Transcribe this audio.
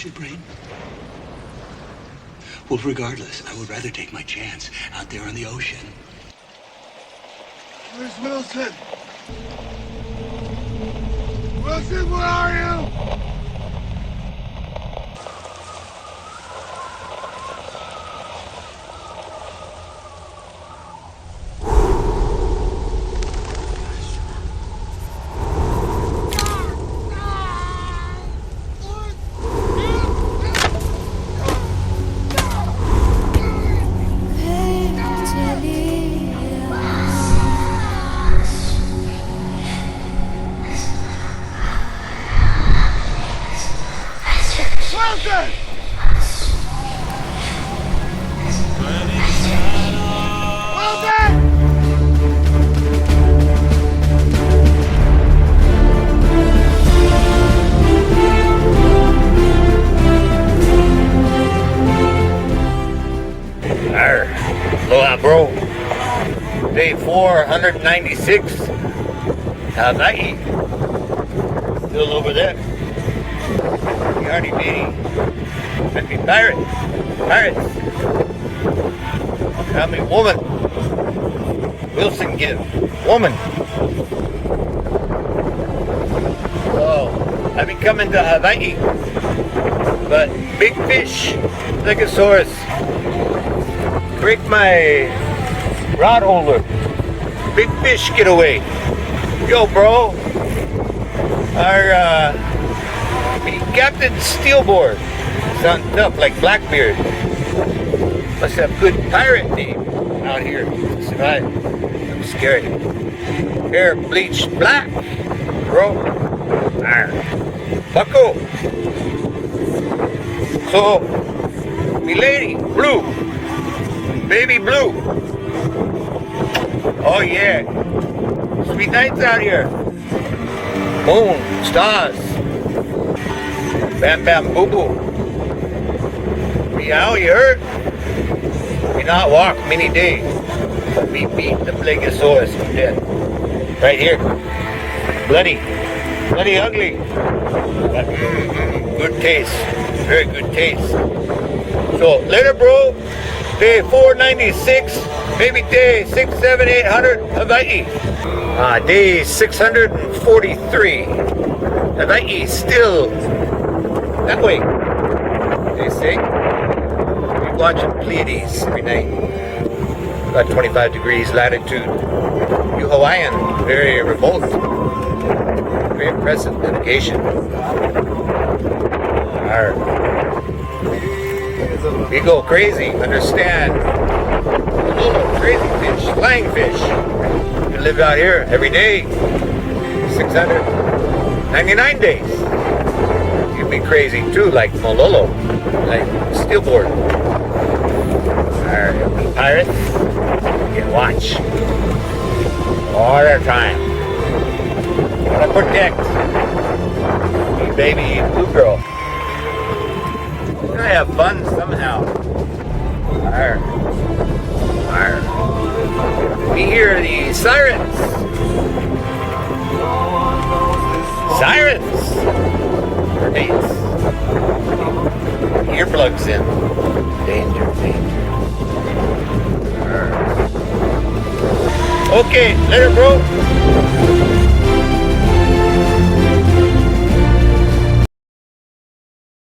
cross your brain? Well, regardless, I would rather take my chance out there on the ocean. Where's Wilson? Wilson, where are you? Aloha, bro. Day 496. Hawaii. Still over there. Yardy bitty. Happy Pirates. How many woman? Wilson give. Woman. Oh, I've been coming to Hawaii. But big fish, Stegosaurus, break my rod holder. Big fish get away. Yo, bro. Our Captain Steelboard. Sound tough like Blackbeard. Must have good pirate name out here to survive. I'm scary. Hair bleached black, bro. Arr. Bucko. So, me lady, blue. Baby blue. Oh yeah. Sweet nights out here. Moon, stars. Bam bam boo boo. Meow, you heard? We not walk many days. But we beat the Plesiosaurus to death. Right here. Bloody ugly. But good taste. Very good taste. So later, bro. Day 496, maybe day 6, 7, 800, Hawaii. Day 643. Hawaii still that way. They say. We watching Pleiades every night. About 25 degrees latitude. You Hawaiian, very remote. Very impressive dedication. We go crazy, understand? Little crazy fish, flying fish. We live out here every day, 699 days. You'd be crazy too, like Mololo, like Steelboard. Our pirates can watch all our time. Gotta protect you baby blue girl. We're gonna have fun somehow. Arr. Arr. We hear the sirens. Sirens. Mermaids. Earplugs in. Danger. Arr. Okay, later, bro.